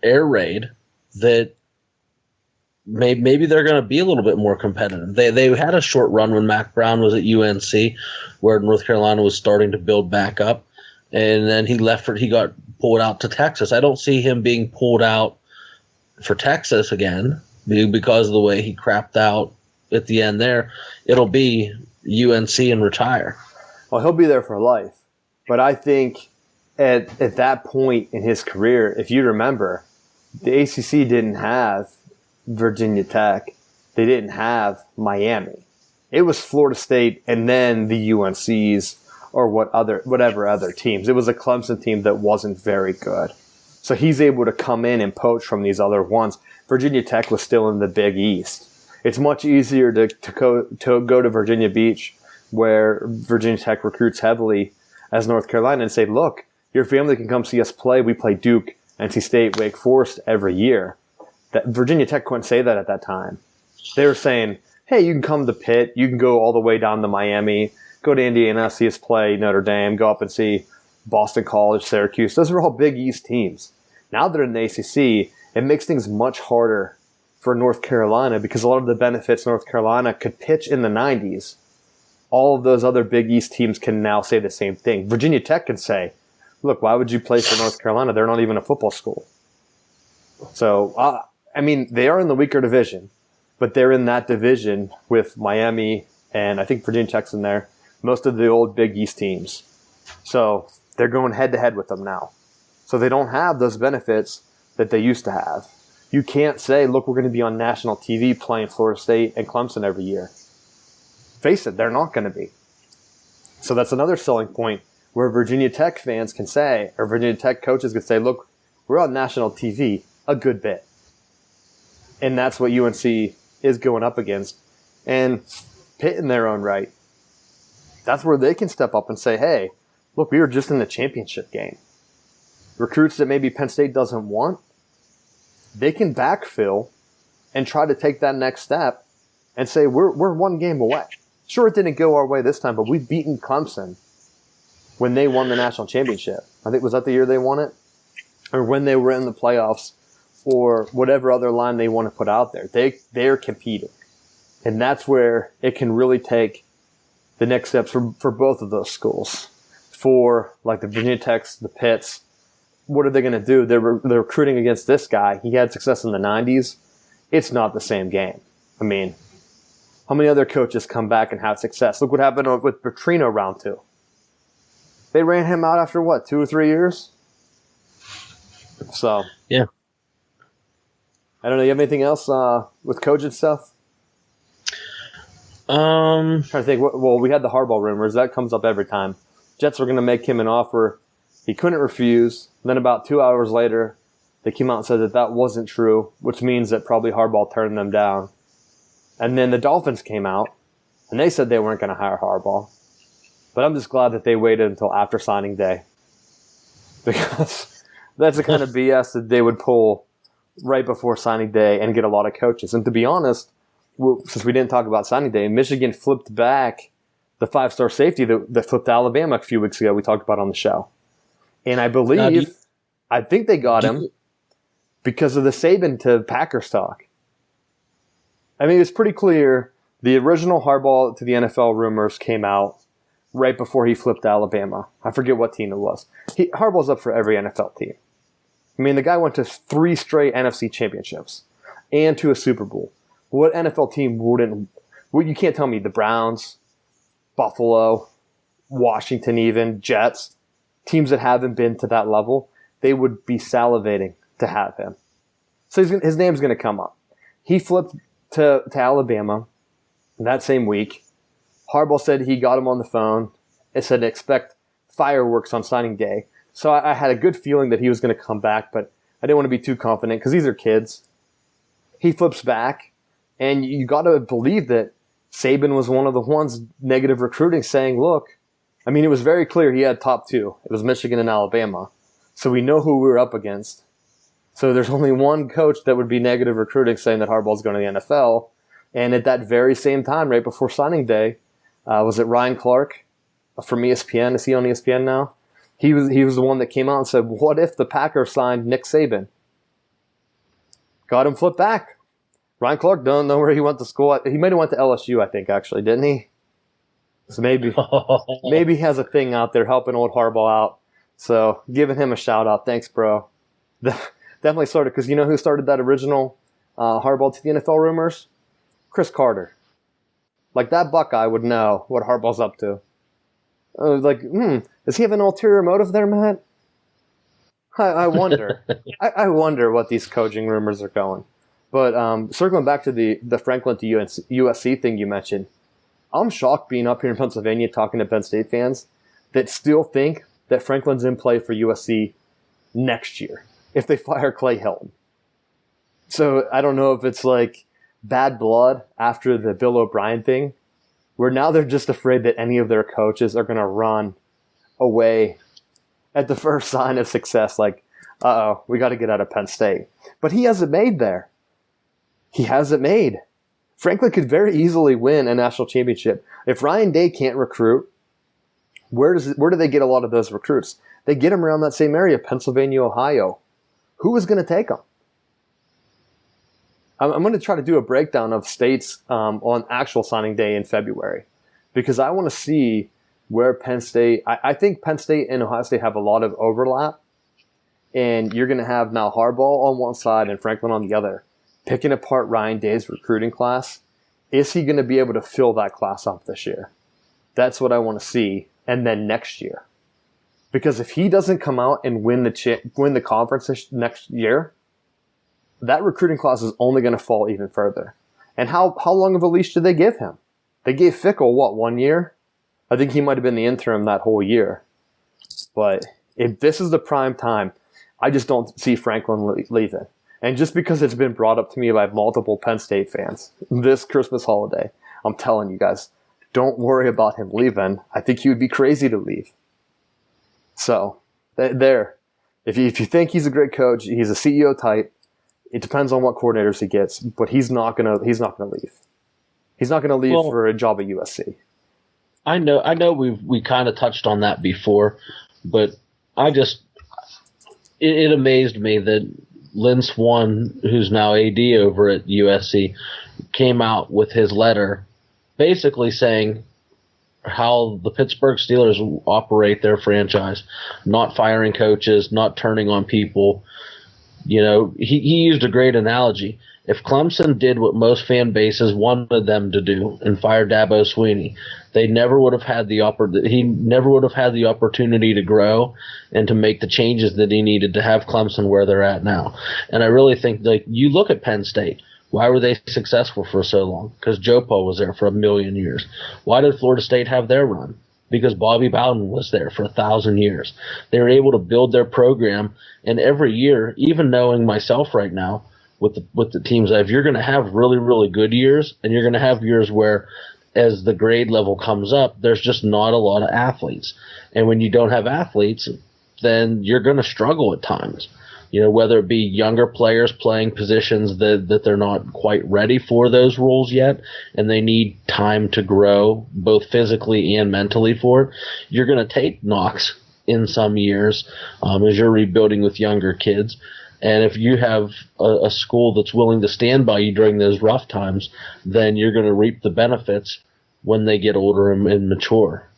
air raid that maybe they're going to be a little bit more competitive. They had a short run when Mac Brown was at UNC, where North Carolina was starting to build back up, and then he got pulled out to Texas. I don't see him being pulled out for Texas again because of the way he crapped out at the end there. It'll be UNC and retire. Well, he'll be there for life. But I think at that point in his career, if you remember, the ACC didn't have Virginia Tech. They didn't have Miami. It was Florida State and then the UNCs or whatever other teams. It was a Clemson team that wasn't very good. So he's able to come in and poach from these other ones. Virginia Tech was still in the Big East. It's much easier to go to Virginia Beach, where Virginia Tech recruits heavily, as North Carolina, and say, look, your family can come see us play. We play Duke, NC State, Wake Forest every year. That Virginia Tech couldn't say that at that time. They were saying, hey, you can come to Pitt. You can go all the way down to Miami, go to Indiana, see us play Notre Dame, go up and see Boston College, Syracuse. Those are all Big East teams. Now they're in the ACC. It makes things much harder for North Carolina because a lot of the benefits North Carolina could pitch in the 90s, all of those other Big East teams can now say the same thing. Virginia Tech can say, look, why would you play for North Carolina? They're not even a football school. So, they are in the weaker division, but they're in that division with Miami and I think Virginia Tech's in there, most of the old Big East teams. So they're going head-to-head with them now. So they don't have those benefits that they used to have. You can't say, look, we're going to be on national TV playing Florida State and Clemson every year. Face it, they're not going to be. So that's another selling point where Virginia Tech fans can say, or Virginia Tech coaches can say, look, we're on national TV a good bit. And that's what UNC is going up against. And Pitt in their own right, that's where they can step up and say, hey, look, we were just in the championship game. Recruits that maybe Penn State doesn't want, they can backfill and try to take that next step and say, we're one game away. Sure, it didn't go our way this time, but we've beaten Clemson when they won the national championship. I think, was that the year they won it? Or when they were in the playoffs, or whatever other line they want to put out there. They're competing. And that's where it can really take the next steps for both of those schools. For like the Virginia Techs, the Pitts, what are they going to do? They're recruiting against this guy. He had success in the 90s. It's not the same game. I mean, how many other coaches come back and have success? Look what happened with Petrino round 2. They ran him out after, 2 or 3 years? So, yeah. I don't know. You have anything else with coaching stuff? I'm trying to think. Well, we had the Harbaugh rumors. That comes up every time. Jets were going to make him an offer. He couldn't refuse. Then about 2 hours later, they came out and said that wasn't true, which means that probably Harbaugh turned them down. And then the Dolphins came out, and they said they weren't going to hire Harbaugh. But I'm just glad that they waited until after signing day, because that's the kind of BS that they would pull right before signing day and get a lot of coaches. And to be honest, since we didn't talk about signing day, Michigan flipped back the 5-star safety that flipped Alabama a few weeks ago. We talked about on the show. And I think they got him because of the Saban to Packers talk. I mean, it's pretty clear the original Harbaugh to the NFL rumors came out right before he flipped Alabama. I forget what team it was. Harbaugh's up for every NFL team. I mean, the guy went to 3 straight NFC championships and to a Super Bowl. What NFL team wouldn't? Well, you can't tell me the Browns, Buffalo, Washington, even Jets, teams that haven't been to that level, they would be salivating to have him. So his name's going to come up. He flipped to Alabama that same week. Harbaugh said he got him on the phone. It said to expect fireworks on signing day. So I had a good feeling that he was going to come back, but I didn't want to be too confident because these are kids. He flips back, and you got to believe that Saban was one of the ones negative recruiting saying, look, I mean, it was very clear he had top 2. It was Michigan and Alabama. So we know who we were up against. So there's only one coach that would be negative recruiting saying that Harbaugh's going to the NFL. And at that very same time, right before signing day, was it Ryan Clark from ESPN? Is he on ESPN now? He was the one that came out and said, what if the Packers signed Nick Saban? Got him flipped back. Ryan Clark don't know where he went to school. He might have went to LSU, I think, actually, didn't he? So maybe he has a thing out there helping old Harbaugh out. So giving him a shout out. Thanks, bro. Definitely started, because you know who started that original Harbaugh to the NFL rumors? Chris Carter. Like, that Buckeye would know what Harbaugh's up to. Does he have an ulterior motive there, Matt? I wonder. I wonder what these coaching rumors are going. But circling back to the Franklin to USC thing you mentioned, I'm shocked being up here in Pennsylvania talking to Penn State fans that still think that Franklin's in play for USC next year if they fire Clay Helton. So I don't know if it's like bad blood after the Bill O'Brien thing, where now they're just afraid that any of their coaches are going to run away at the first sign of success, like, uh-oh, we got to get out of Penn State. But he hasn't made there. He hasn't made. Franklin could very easily win a national championship. If Ryan Day can't recruit, where do they get a lot of those recruits? They get them around that same area, Pennsylvania, Ohio. Who is going to take them? I'm going to try to do a breakdown of states on actual signing day in February, because I want to see where Penn State – I think Penn State and Ohio State have a lot of overlap, and you're going to have now Harbaugh on one side and Franklin on the other, picking apart Ryan Day's recruiting class. Is he going to be able to fill that class up this year? That's what I want to see, and then next year. Because if he doesn't come out and win the conference next year, that recruiting class is only going to fall even further. And how long of a leash did they give him? They gave Fickle, 1 year? I think he might have been the interim that whole year. But if this is the prime time, I just don't see Franklin leaving. And just because it's been brought up to me by multiple Penn State fans this Christmas holiday, I'm telling you guys, don't worry about him leaving. I think he would be crazy to leave. So, there. If you think he's a great coach, he's a CEO type, it depends on what coordinators he gets, but he's not gonna leave. He's not gonna leave for a job at USC. I know we kind of touched on that before, but it amazed me that Lynn Swann, who's now AD over at USC, came out with his letter basically saying how the Pittsburgh Steelers operate their franchise, not firing coaches, not turning on people. You know, he used a great analogy. If Clemson did what most fan bases wanted them to do and fired Dabo Swinney, he never would have had the opportunity to grow and to make the changes that he needed to have Clemson where they're at now. And I really think, like, you look at Penn State. Why were they successful for so long? Because Joe Paul was there for 1,000,000 years. Why did Florida State have their run? Because Bobby Bowden was there for 1,000 years. They were able to build their program, and every year, even knowing myself right now, with the teams I have, you're going to have really, really good years, and you're going to have years where, as the grade level comes up, there's just not a lot of athletes. And when you don't have athletes, then you're going to struggle at times. You know, whether it be younger players playing positions that they're not quite ready for those roles yet, and they need time to grow both physically and mentally for it, you're going to take knocks in some years as you're rebuilding with younger kids. And if you have a school that's willing to stand by you during those rough times, then you're going to reap the benefits when they get older and mature.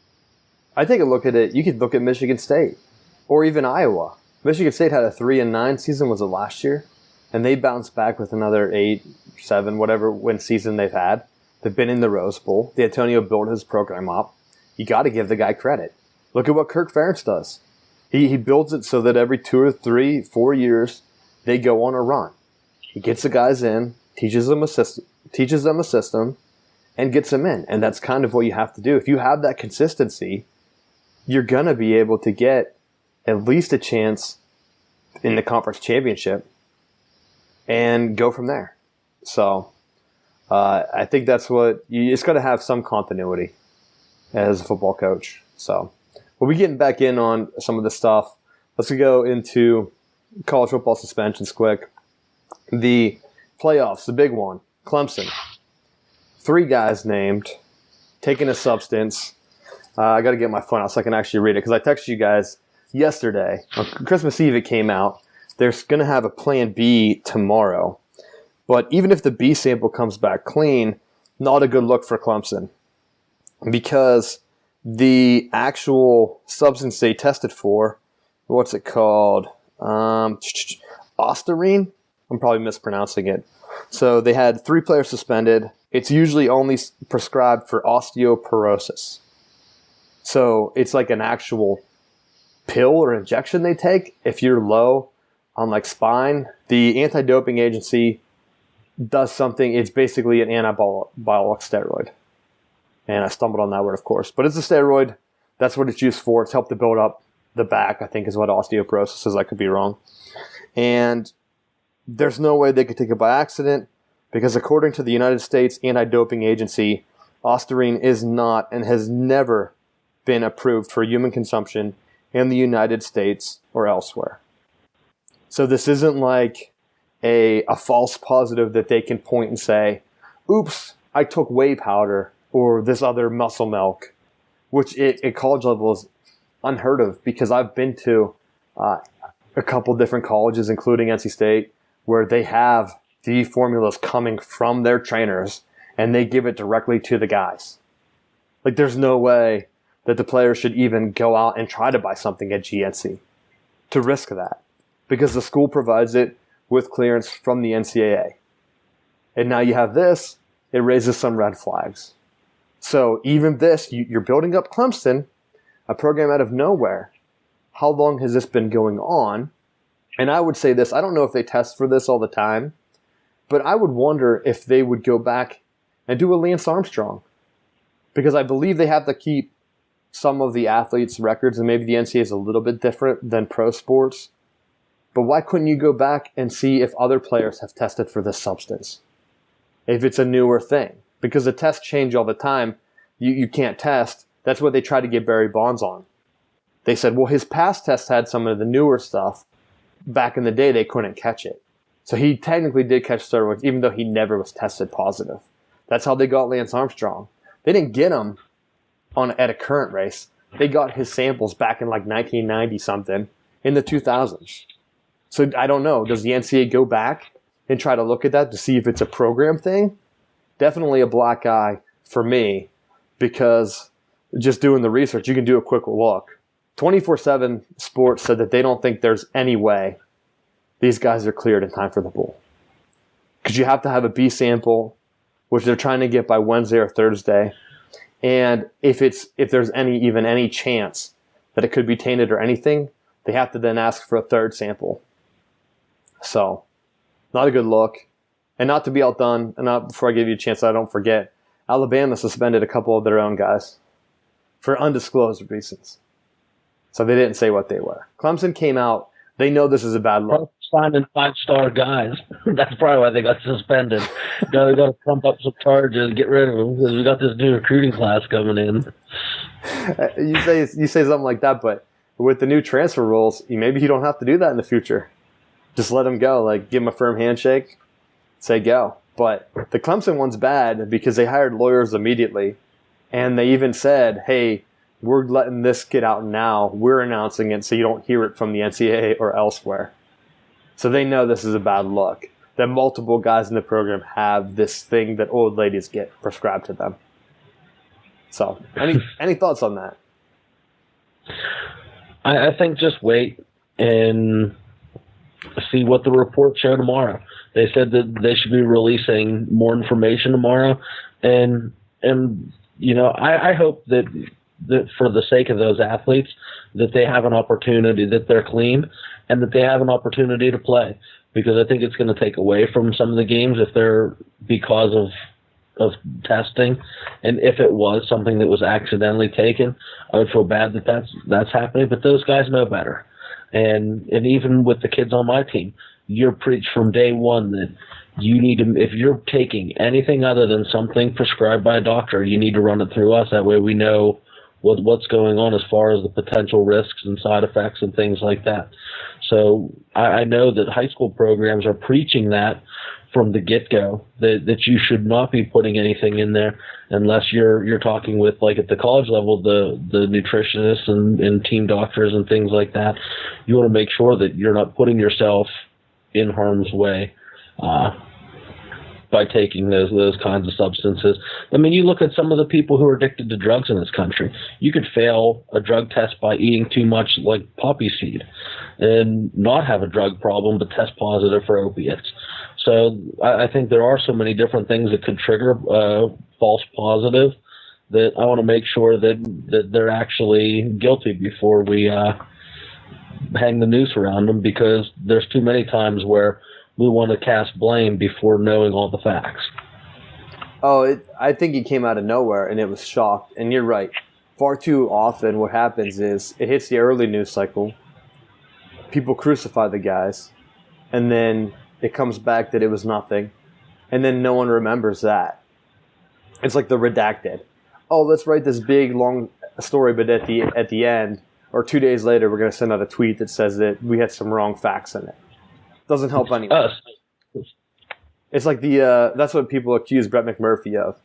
I take a look at it. You could look at Michigan State or even Iowa. Michigan State had a 3-9 season, was it last year? And they bounced back with another 8, 7, whatever win season they've had. They've been in the Rose Bowl. D'Antonio built his program up. You got to give the guy credit. Look at what Kirk Ferentz does. He builds it so that every 2 or 3, 4 years they go on a run. He gets the guys in, teaches them a system, and gets them in. And that's kind of what you have to do. If you have that consistency, you're going to be able to get at least a chance in the conference championship and go from there. So I think that's what you just got to have some continuity as a football coach. So we'll be getting back in on some of the stuff. Let's go into college football suspensions quick. The playoffs, the big one, Clemson. 3 guys named, taking a substance. I got to get my phone out so I can actually read it because I texted you guys yesterday. On Christmas Eve it came out. They're going to have a plan B tomorrow. But even if the B sample comes back clean, not a good look for Clemson because the actual substance they tested for, what's it called? Ostarine? I'm probably mispronouncing it. So they had 3 players suspended. It's usually only prescribed for osteoporosis. So it's like an actual pill or injection they take if you're low on like spine. The anti-doping agency does something. It's basically an anabolic steroid. And I stumbled on that word, of course. But it's a steroid. That's what it's used for. It's helped to build up the back, I think is what osteoporosis is. I could be wrong. And there's no way they could take it by accident because according to the United States Anti-Doping Agency, Ostarine is not and has never been approved for human consumption in the United States or elsewhere. So this isn't like a false positive that they can point and say, oops, I took whey powder or this other muscle milk, which at college level is unheard of because I've been to a couple different colleges, including NC State, where they have the formulas coming from their trainers and they give it directly to the guys. Like there's no way that the players should even go out and try to buy something at GNC to risk that because the school provides it with clearance from the NCAA. And now you have this, it raises some red flags. So even this, you're building up Clemson, a program out of nowhere. How long has this been going on? And I would say this, I don't know if they test for this all the time, but I would wonder if they would go back and do a Lance Armstrong. Because I believe they have to keep some of the athletes' records, and maybe the NCAA is a little bit different than pro sports. But why couldn't you go back and see if other players have tested for this substance? If it's a newer thing. Because the tests change all the time. You can't test. That's what they tried to get Barry Bonds on. They said, well, his past tests had some of the newer stuff. Back in the day, they couldn't catch it. So he technically did catch steroids, even though he never was tested positive. That's how they got Lance Armstrong. They didn't get him at a current race. They got his samples back in like 1990-something in the 2000s. So I don't know. Does the NCAA go back and try to look at that to see if it's a program thing? Definitely a black eye for me because just doing the research, you can do a quick look. 24/7 Sports said that they don't think there's any way these guys are cleared in time for the bowl. Because you have to have a B sample, which they're trying to get by Wednesday or Thursday. And if there's any chance that it could be tainted or anything, they have to then ask for a third sample. So, not a good look. And not to be outdone, and not before I give you a chance, I don't forget, Alabama suspended a couple of their own guys for undisclosed reasons. So they didn't say what they were. Clemson came out. They know this is a bad look. Signing 5-star guys. That's probably why they got suspended. Now they got to pump up some charges, get rid of them because we got this new recruiting class coming in. You say something like that, but with the new transfer rules, maybe you don't have to do that in the future. Just let them go. Like give them a firm handshake, say go. But the Clemson one's bad because they hired lawyers immediately, and they even said, "Hey, we're letting this get out now. We're announcing it so you don't hear it from the NCAA or elsewhere." So they know this is a bad look, that multiple guys in the program have this thing that old ladies get prescribed to them. So any thoughts on that? I think just wait. and see what the reports show tomorrow. They said that they should be releasing more information tomorrow, and I hope that for the sake of those athletes, that they have an opportunity, that they're clean, and that they have an opportunity to play. Because I think it's going to take away from some of the games if they're because of testing, and if it was something that was accidentally taken, I would feel bad that that's happening. But those guys know better, and even with the kids on my team, you're preached from day one that you need to, if you're taking anything other than something prescribed by a doctor, you need to run it through us. That way we know what's going on as far as the potential risks and side effects and things like that. So I know that high school programs are preaching that from the get-go, that you should not be putting anything in there unless you're talking with, like at the college level, the nutritionists and team doctors and things like that. You want to make sure that you're not putting yourself in harm's way by taking those kinds of substances. I mean, you look at some of the people who are addicted to drugs in this country. You could fail a drug test by eating too much like poppy seed and not have a drug problem but test positive for opiates. So I think there are so many different things that could trigger false positive that I want to make sure that they're actually guilty before we hang the noose around them, because there's too many times where we want to cast blame before knowing all the facts. Oh, I think he came out of nowhere, and it was shocked. And you're right. Far too often what happens is it hits the early news cycle, people crucify the guys, and then it comes back that it was nothing, and then no one remembers that. It's like the redacted. Oh, let's write this big, long story, but at the end, or 2 days later, we're going to send out a tweet that says that we had some wrong facts in it. Doesn't help anyone. It's like that's what people accuse Brett McMurphy of,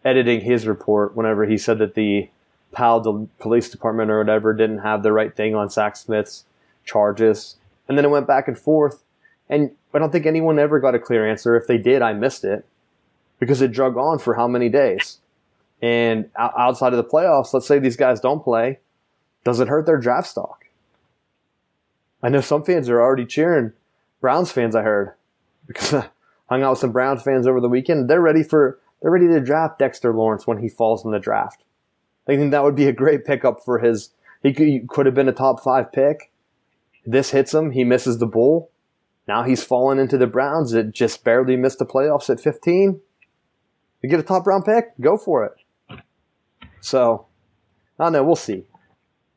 editing his report whenever he said that the Powell Police Department or whatever didn't have the right thing on Zach Smith's charges. And then it went back and forth. And I don't think anyone ever got a clear answer. If they did, I missed it, because it drug on for how many days? And outside of the playoffs, let's say these guys don't play, does it hurt their draft stock? I know some fans are already cheering. Browns fans, I heard, because I hung out with some Browns fans over the weekend. They're ready to draft Dexter Lawrence when he falls in the draft. I think that would be a great pickup for his. He could have been a top 5 pick. This hits him. He misses the bowl. Now he's fallen into the Browns that just barely missed the playoffs at 15. You get a top round pick, go for it. So, I don't know. We'll see.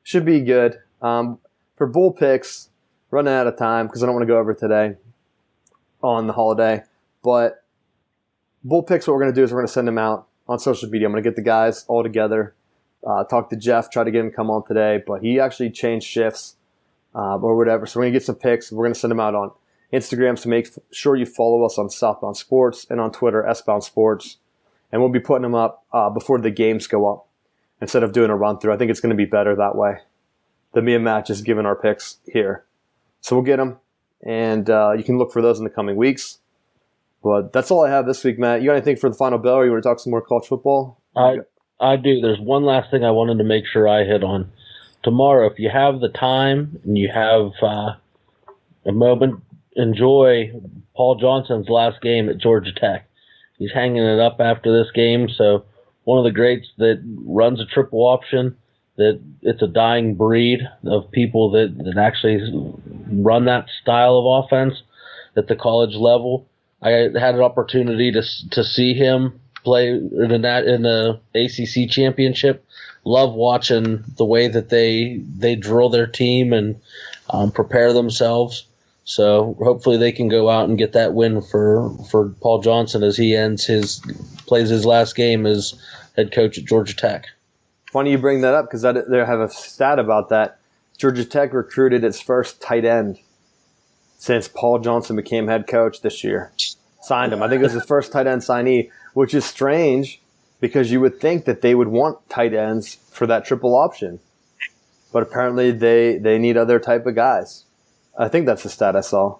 Should be good. For bull picks, running out of time because I don't want to go over today on the holiday. But bull picks, what we're going to do is we're going to send them out on social media. I'm going to get the guys all together, talk to Jeff, try to get him to come on today. But he actually changed shifts or whatever. So we're going to get some picks. We're going to send them out on Instagram. So make sure you follow us on Southbound Sports and on Twitter, S-Bound Sports. And we'll be putting them up before the games go up instead of doing a run-through. I think it's going to be better that way than me and Matt just giving our picks here. So we'll get them, and you can look for those in the coming weeks. But that's all I have this week, Matt. You got anything for the final bell, or you want to talk some more college football? I do. There's one last thing I wanted to make sure I hit on. Tomorrow, if you have the time and you have a moment, enjoy Paul Johnson's last game at Georgia Tech. He's hanging it up after this game, so one of the greats that runs a triple option, that it's a dying breed of people that actually run that style of offense at the college level. I had an opportunity to see him play in the ACC championship. Love watching the way that they drill their team and prepare themselves. So hopefully they can go out and get that win for Paul Johnson as he plays his last game as head coach at Georgia Tech. Funny you bring that up because I have a stat about that. Georgia Tech recruited its first tight end since Paul Johnson became head coach this year. Signed him. I think it was his first tight end signee, which is strange because you would think that they would want tight ends for that triple option. But apparently they need other type of guys. I think that's the stat I saw.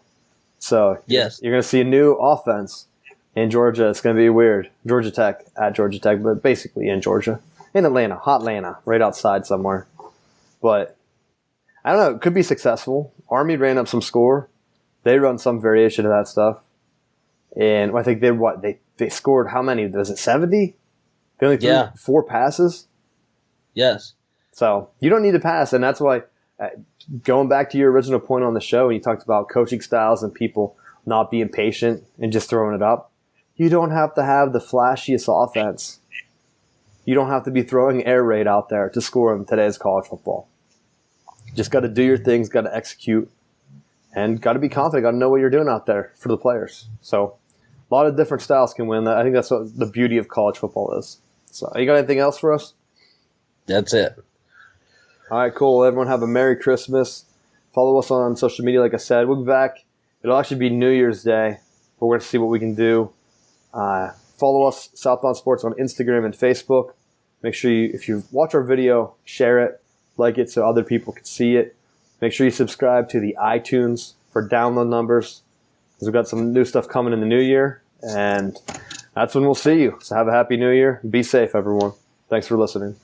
So yes, you're going to see a new offense in Georgia. It's going to be weird. Georgia Tech at Georgia Tech, but basically in Georgia. In Atlanta, hot Atlanta, right outside somewhere. But I don't know. It could be successful. Army ran up some score. They run some variation of that stuff. And I think they scored how many? Was it 70? They only threw 4 passes? Yes. So you don't need to pass. And that's why, going back to your original point on the show, when you talked about coaching styles and people not being patient and just throwing it up, you don't have to have the flashiest offense. You don't have to be throwing air raid out there to score in today's college football. Just got to do your things, got to execute, and got to be confident, got to know what you're doing out there for the players. So a lot of different styles can win. I think that's what the beauty of college football is. So you got anything else for us? That's it. All right, cool. Everyone have a Merry Christmas. Follow us on social media, like I said. We'll be back. It'll actually be New Year's Day. We're going to see what we can do. Follow us, Southbound Sports, on Instagram and Facebook. Make sure if you watch our video, share it, like it so other people can see it. Make sure you subscribe to the iTunes for download numbers, because we've got some new stuff coming in the new year, and that's when we'll see you. So have a happy new year. Be safe, everyone. Thanks for listening.